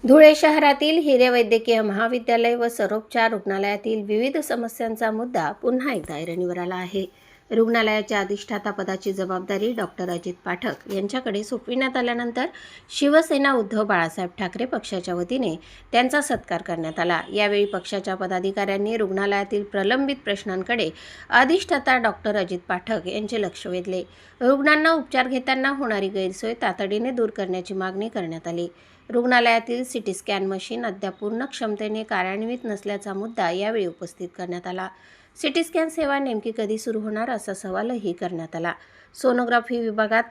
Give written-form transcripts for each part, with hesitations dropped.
धुळे शहरातील हिरे वैद्यकीय महाविद्यालय व सर्वोपचार रुग्णालयातील विविध समस्यांचा मुद्दा पुन्हा एकदा ऐरणीवर आला आहे. रुग्णालयाच्या अधिष्ठाता पदाची जबाबदारी डॉक्टर अजित पाठक यांच्याकडे सोपविण्यात आल्यानंतर शिवसेना उद्धव बाळासाहेब ठाकरे पक्षाच्या वतीने त्यांचा सत्कार करण्यात आला. यावेळी पक्षाच्या पदाधिकाऱ्यांनी रुग्णालयातील प्रलंबित प्रश्नांकडे अधिष्ठाता डॉक्टर अजित पाठक यांचे लक्ष वेधले. रुग्णांना उपचार घेताना होणारी गैरसोय तातडीने दूर करण्याची मागणी करण्यात आली. रुग्णालयातील सीटी स्कॅन मशीन अद्याप पूर्ण क्षमतेने कार्यान्वित नसल्याचा मुद्दा यावेळी उपस्थित करण्यात आला. सीटी स्कॅन सेवा नेमकी कधी सुरू होणार असा सवालही करण्यात आला. सोनोग्राफी विभागात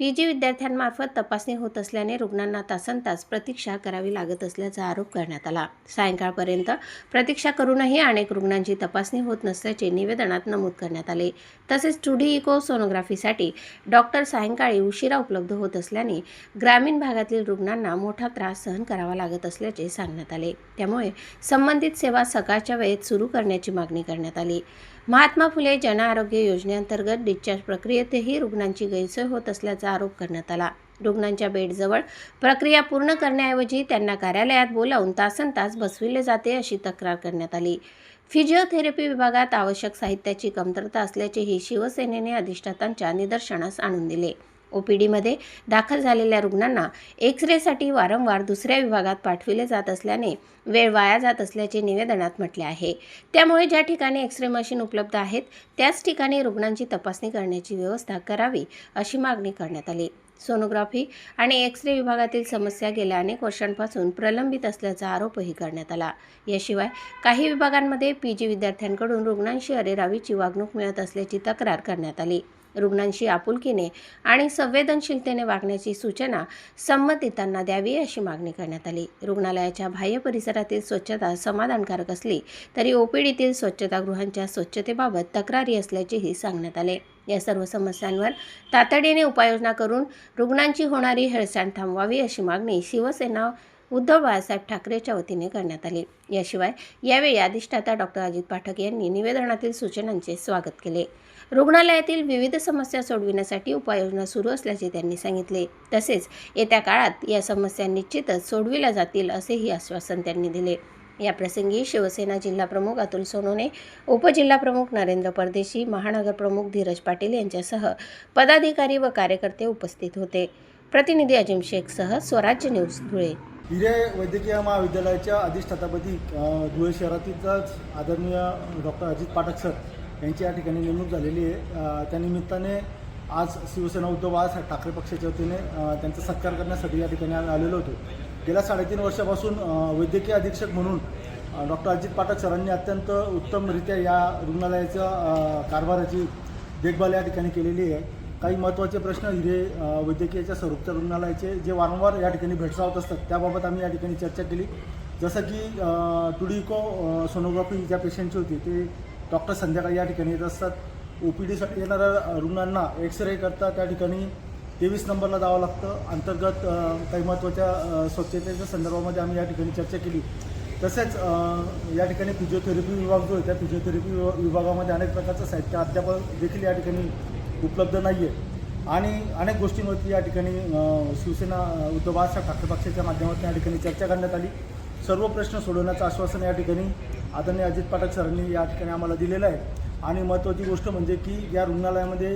पीजी विद्यार्थ्यांमार्फत तपासणी होत असल्याने रुग्णांना तासनतास प्रतीक्षा करावी लागत असल्याचा आरोप करण्यात आला. सायंकाळपर्यंत प्रतीक्षा करूनही अनेक रुग्णांची तपासणी होत नसल्याचे निवेदनात नमूद करण्यात आले. तसेच 2D इको सोनोग्राफीसाठी डॉक्टर सायंकाळी उशिरा उपलब्ध होत असल्याने ग्रामीण भागातील रुग्णांना मोठा त्रास सहन करावा लागत असल्याचे सांगण्यात आले. त्यामुळे संबंधित सेवा सकाळच्या वेळेत सुरू करण्याची मागणी करण्यात आली. महात्मा फुले जन आरोग्य योजनेअंतर्गत डिस्चार्ज प्रक्रियेतही रुग्णांची गैरसोय होत असल्याचा आरोप करण्यात आला. रुग्णांच्या बेडजवळ प्रक्रिया पूर्ण करण्याऐवजी त्यांना कार्यालयात बोलावून तासनतास बसविले जाते अशी तक्रार करण्यात आली. फिजिओथेरपी विभागात आवश्यक साहित्याची कमतरता असल्याचेही शिवसेनेने अधिष्ठातांच्या निदर्शनास आणून दिले. ओपीडीमध्ये दाखल झालेल्या रुग्णांना एक्स-रेसाठी वारंवार दुसऱ्या विभागात पाठविले जात असल्याने वेळ वाया जात असल्याचे निवेदनात म्हटले आहे. त्यामुळे ज्या ठिकाणी एक्स-रे मशीन उपलब्ध आहेत त्याच ठिकाणी रुग्णांची तपासणी करण्याची व्यवस्था करावी अशी मागणी करण्यात आली. सोनोग्राफी आणि एक्स-रे विभागातील समस्या गेल्या अनेक वर्षांपासून प्रलंबित असल्याचा आरोपही करण्यात आला. याशिवाय काही विभागांमध्ये पीजी विद्यार्थ्यांकडून रुग्णांशी अरेरावीची वागणूक मिळत असल्याची तक्रार करण्यात आली. रुग्णांशी आपुलकीने आणि संवेदनशीलतेने वागण्याची सूचना संबंधितांना द्यावी अशी मागणी करण्यात आली. रुग्णालयाच्या बाह्य परिसरातील स्वच्छता समाधानकारक असली तरी ओपीडीतील स्वच्छतागृहांच्या स्वच्छतेबाबत तक्रारी असल्याचेही सांगण्यात आले. या सर्व समस्यांवर तातडीने उपाययोजना करून रुग्णांची होणारी हेळसांड थांबवावी अशी मागणी शिवसेना उद्धव बाळासाहेब ठाकरेच्या वतीने करण्यात आली. याशिवाय यावेळी अधिष्ठाता डॉक्टर अजित पाठक यांनी निवेदनातील सूचनांचे स्वागत केले. रुग्णालयातील विविध समस्या सोडविण्यासाठी उपाययोजना सुरू असल्याचे त्यांनी सांगितले. तसेच येत्या काळात या समस्या निश्चितच सोडविल्या जातील असेही आश्वासन त्यांनी दिले. याप्रसंगी शिवसेना जिल्हाप्रमुख अतुल सोनोने, उपजिल्हाप्रमुख नरेंद्र परदेशी, महानगरप्रमुख धीरज पाटील यांच्यासह पदाधिकारी व कार्यकर्ते उपस्थित होते. प्रतिनिधी अजिम शेखसह स्वराज्य न्यूज धुळे. हिरे वैद्यकीय महाविद्यालयाच्या अधिष्ठातापदी धुळे शहरातीलच आदरणीय डॉक्टर अजित पाठक सर यांची या ठिकाणी नेमणूक झालेली आहे. त्यानिमित्ताने आज शिवसेना उद्धव बाळासाहेब ठाकरे पक्षाच्या वतीने त्यांचा सत्कार करण्यासाठी या ठिकाणी आम्ही आलेलो होतो. गेल्या 3.5 वर्षापासून वैद्यकीय अधीक्षक म्हणून डॉक्टर अजित पाठक सरांनी अत्यंत उत्तमरित्या या रुग्णालयाच्या कारभाराची देखभाल या ठिकाणी केलेली आहे. काही महत्त्वाचे प्रश्न हिरे वैद्यकीयच्या सर्वोपचार रुग्णालयाचे जे वारंवार या ठिकाणी भेडसावत असतात त्याबाबत आम्ही या ठिकाणी चर्चा केली. जसं की 2D इको सोनोग्राफी ज्या पेशंटची होती ते डॉक्टर संध्याकाळी या ठिकाणी येत असतात. ओपीडीसाठी येणाऱ्या रुग्णांना एक्स-रे करता त्या ठिकाणी 23 नंबरला जावं लागतं. अंतर्गत काही महत्त्वाच्या स्वच्छतेच्या संदर्भामध्ये आम्ही या ठिकाणी चर्चा केली. तसेच या ठिकाणी फिजिओथेरपी विभाग जो आहे त्या फिजिओथेरपी विभागामध्ये अनेक प्रकारचं साहित्य अद्याप देखील या ठिकाणी उपलब्ध नाही आहे आणि अनेक गोष्टींवरती या ठिकाणी शिवसेना उद्धव बाळासाहेब ठाकरे पक्षाच्या माध्यमातून या ठिकाणी चर्चा करण्यात आली. सर्व प्रश्न सोडवण्याचं आश्वासन या ठिकाणी आदरणीय अजित पाठक सरांनी या ठिकाणी आम्हाला दिलेलं आहे. आणि महत्त्वाची गोष्ट म्हणजे की या रुग्णालयामध्ये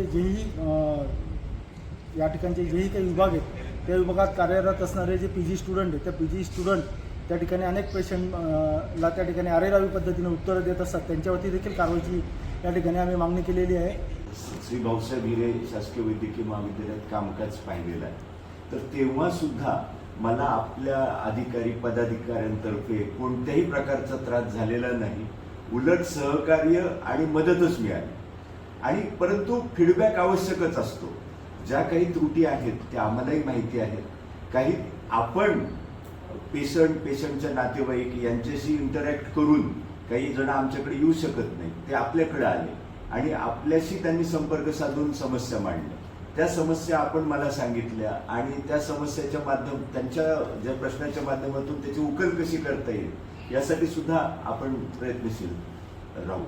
या ठिकाणचे जेही काही विभाग आहेत त्या विभागात कार्यरत असणारे जे पीजी स्टुडंट आहेत त्या पीजी स्टुडंट त्या ठिकाणी अनेक पेशंटला त्या ठिकाणी अरेरावी पद्धतीने उत्तरं देत असतात. त्यांच्यावरती देखील कारवाईची या ठिकाणी आम्ही मागणी केलेली आहे. श्री भाऊसाहेब हिरे शासकीय वैद्यकीय महाविद्यालयात कामकाज पाहिलेलं आहे. तर तेव्हा सुद्धा मला आपल्या अधिकारी पदाधिकाऱ्यांतर्फे कोणत्याही प्रकारचा त्रास झालेला नाही. उलट सहकार्य आणि मदतच मिळाली. आणि परंतु फीडबॅक आवश्यकच असतो. ज्या काही त्रुटी आहेत त्या आम्हालाही माहिती आहेत. काही आपण पेशंटच्या नातेवाईक यांच्याशी इंटरॅक्ट करून काही जण आमच्याकडे येऊ शकत नाही ते आपल्याकडे आले आणि आपल्याशी त्यांनी संपर्क साधून समस्या मांडल्या. त्या समस्या आपण मला सांगितल्या आणि त्या समस्याच्या त्यांच्या ज्या प्रश्नाच्या माध्यमातून त्याची उकल कशी करता येईल यासाठी सुद्धा आपण प्रयत्नशील राहू.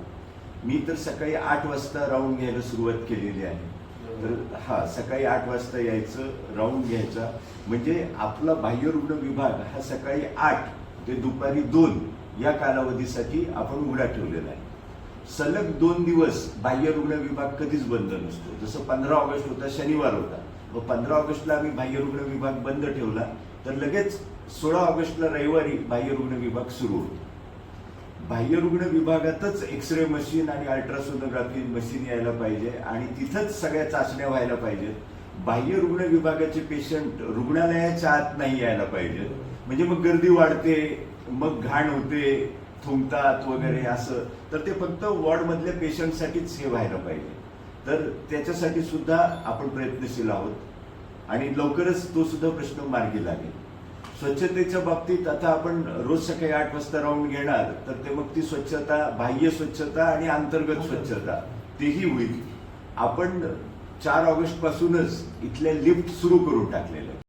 मी तर सकाळी 8 वाजता राऊंड घ्यायला सुरुवात केलेली आहे. तर हा सकाळी 8 वाजता यायचं, राऊंड घ्यायचा. म्हणजे आपला बाह्यरुग्ण विभाग हा सकाळी 8 ते दुपारी 2 या कालावधीसाठी आपण उघडा ठेवलेला आहे. सलग 2 दिवस बाह्यरुग्ण विभाग कधीच बंद नसतो. जसं 15 ऑगस्ट होता, शनिवार होता, व 15 ऑगस्टला आम्ही बाह्यरुग्ण विभाग बंद ठेवला, तर लगेच 16 ऑगस्टला रविवारी बाह्यरुग्ण विभाग सुरू होतो. बाह्यरुग्ण विभागातच एक्सरे मशीन आणि अल्ट्रासोनोग्राफी मशीन यायला पाहिजे आणि तिथंच सगळ्या चाचण्या व्हायला पाहिजेत. बाह्यरुग्ण विभागाचे पेशंट रुग्णालयाच्या आत नाही यायला पाहिजे. म्हणजे मग गर्दी वाढते, मग घाण होते, थुंकतात वगैरे असं. तर ते फक्त वॉर्डमधल्या पेशंटसाठीच हे व्हायला पाहिजे. तर त्याच्यासाठी सुद्धा आपण प्रयत्नशील आहोत आणि लवकरच तो सुद्धा प्रश्न मार्गी लागेल. स्वच्छतेच्या बाबतीत आता आपण रोज सकाळी 8 वाजता राऊंड घेणार, तर ते मग ती स्वच्छता, बाह्य स्वच्छता आणि अंतर्गत स्वच्छता तेही होईल. आपण 4 ऑगस्ट पासूनच इथल्या लिफ्ट सुरू करून टाकलेल्या.